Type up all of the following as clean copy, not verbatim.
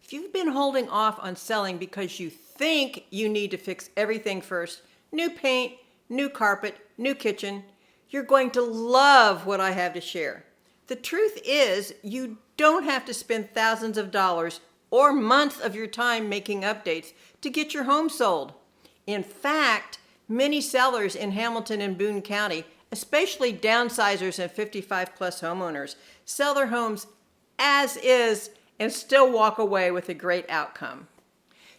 If you've been holding off on selling because you think you need to fix everything first, new paint, new carpet, new kitchen, you're going to love what I have to share. The truth is, you don't have to spend thousands of dollars or months of your time making updates to get your home sold. In fact, many sellers in Hamilton and Boone County, especially downsizers and 55 plus homeowners, sell their homes as is and still walk away with a great outcome.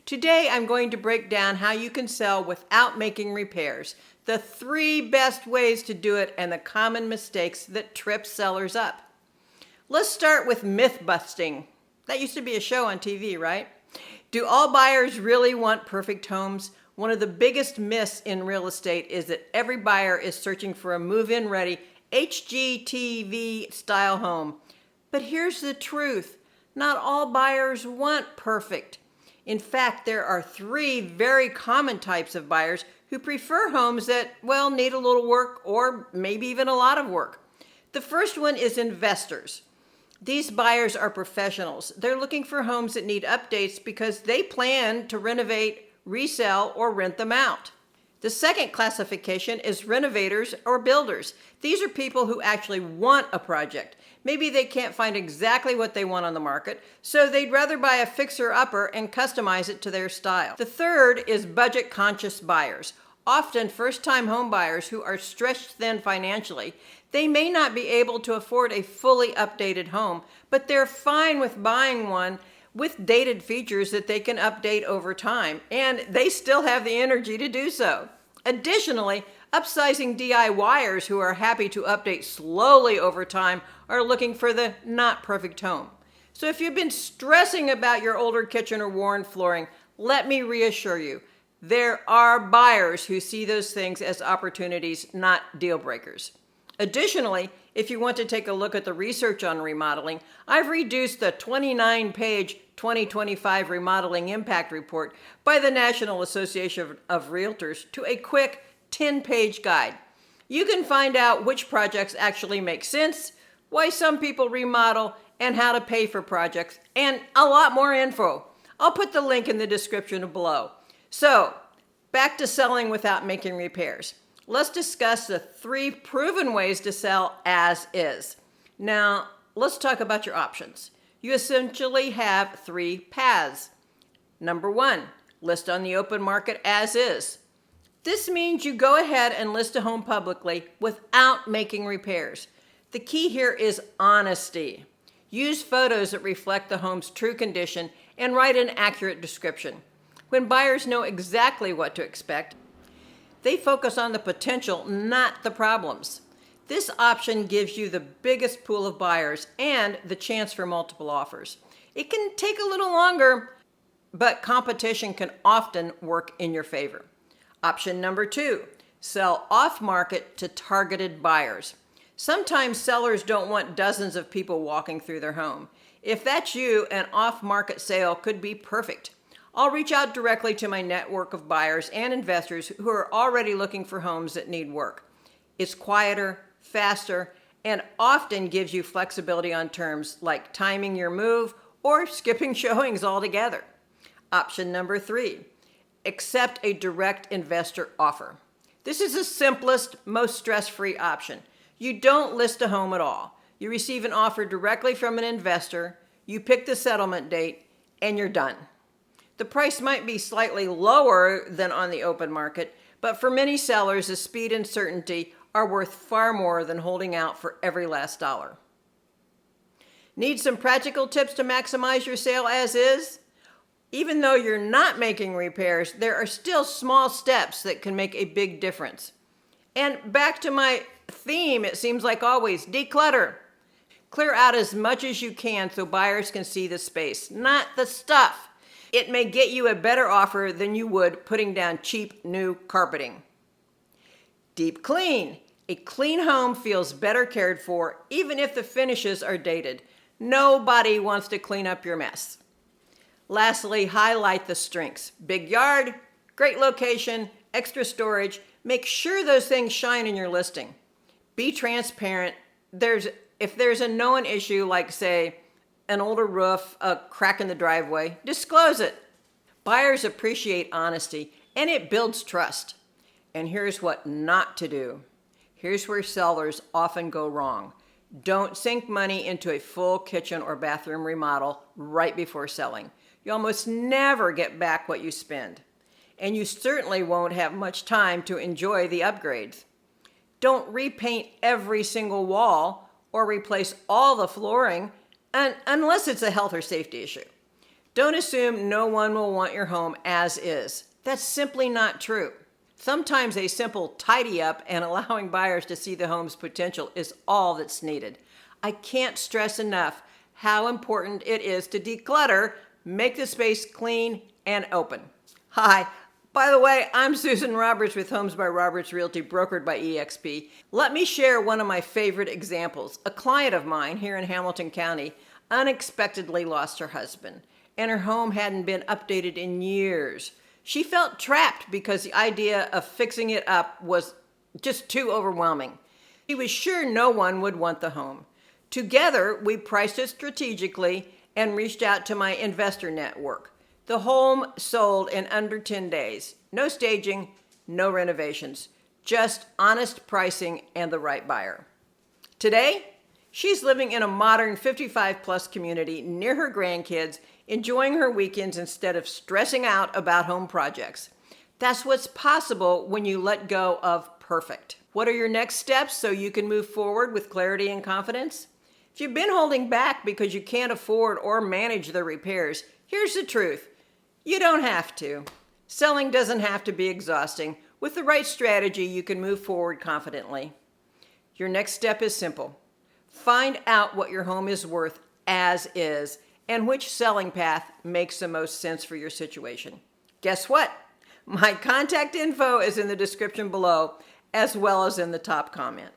Today, I'm going to break down how you can sell without making repairs, the 3 best ways to do it, and the common mistakes that trip sellers up. Let's start with myth busting. That used to be a show on TV, right? Do all buyers really want perfect homes? One of the biggest myths in real estate is that every buyer is searching for a move-in ready HGTV style home. But here's the truth. Not all buyers want perfect. In fact, there are 3 very common types of buyers who prefer homes that, well, need a little work or maybe even a lot of work. The first one is investors. These buyers are professionals. They're looking for homes that need updates because they plan to renovate, resell, or rent them out. The second classification is renovators or builders. These are people who actually want a project. Maybe they can't find exactly what they want on the market, so they'd rather buy a fixer-upper and customize it to their style. The third is budget-conscious buyers. Often first-time home buyers who are stretched thin financially. They may not be able to afford a fully updated home, but they're fine with buying one with dated features that they can update over time, and they still have the energy to do so. Additionally, upsizing DIYers who are happy to update slowly over time are looking for the not perfect home. So if you've been stressing about your older kitchen or worn flooring, let me reassure you, there are buyers who see those things as opportunities, not deal breakers. Additionally, if you want to take a look at the research on remodeling, I've reduced the 29-page 2025 Remodeling Impact Report by the National Association of Realtors to a quick 10-page guide. You can find out which projects actually make sense, why some people remodel, and how to pay for projects, and a lot more info. I'll put the link in the description below. So, back to selling without making repairs. Let's discuss the 3 proven ways to sell as is. Now, let's talk about your options. You essentially have 3 paths. Number 1, list on the open market as is. This means you go ahead and list a home publicly without making repairs. The key here is honesty. Use photos that reflect the home's true condition and write an accurate description. When buyers know exactly what to expect, they focus on the potential, not the problems. This option gives you the biggest pool of buyers and the chance for multiple offers. It can take a little longer, but competition can often work in your favor. Option number 2, sell off-market to targeted buyers. Sometimes sellers don't want dozens of people walking through their home. If that's you, an off-market sale could be perfect. I'll reach out directly to my network of buyers and investors who are already looking for homes that need work. It's quieter, faster, and often gives you flexibility on terms like timing your move or skipping showings altogether. Option number 3, accept a direct investor offer. This is the simplest, most stress-free option. You don't list a home at all. You receive an offer directly from an investor, you pick the settlement date, and you're done. The price might be slightly lower than on the open market, but for many sellers, the speed and certainty are worth far more than holding out for every last dollar. Need some practical tips to maximize your sale as is? Even though you're not making repairs, there are still small steps that can make a big difference. And back to my theme, it seems like always, declutter. Clear out as much as you can so buyers can see the space, not the stuff. It may get you a better offer than you would putting down cheap new carpeting. Deep clean. A clean home feels better cared for, even if the finishes are dated. Nobody wants to clean up your mess. Lastly, highlight the strengths. Big yard, great location, extra storage. Make sure those things shine in your listing. Be transparent. If there's a known issue, like say an older roof, a crack in the driveway, disclose it. Buyers appreciate honesty, and it builds trust. And here's what not to do. Here's where sellers often go wrong. Don't sink money into a full kitchen or bathroom remodel right before selling. You almost never get back what you spend. And you certainly won't have much time to enjoy the upgrades. Don't repaint every single wall or replace all the flooring unless it's a health or safety issue. Don't assume no one will want your home as is. That's simply not true. Sometimes a simple tidy up and allowing buyers to see the home's potential is all that's needed. I can't stress enough how important it is to declutter, make the space clean and open. Hi, by the way, I'm Susan Roberts with Homes by Roberts Realty, brokered by eXp. Let me share one of my favorite examples. A client of mine here in Hamilton County unexpectedly lost her husband, and her home hadn't been updated in years. She felt trapped because the idea of fixing it up was just too overwhelming. She was sure no one would want the home. Together, we priced it strategically and reached out to my investor network. The home sold in under 10 days. No staging, no renovations, just honest pricing and the right buyer. Today, she's living in a modern 55-plus community near her grandkids, enjoying her weekends instead of stressing out about home projects. That's what's possible when you let go of perfect. What are your next steps so you can move forward with clarity and confidence? If you've been holding back because you can't afford or manage the repairs, here's the truth. You don't have to. Selling doesn't have to be exhausting. With the right strategy, you can move forward confidently. Your next step is simple. Find out what your home is worth as is and which selling path makes the most sense for your situation. Guess what? My contact info is in the description below, as well as in the top comment.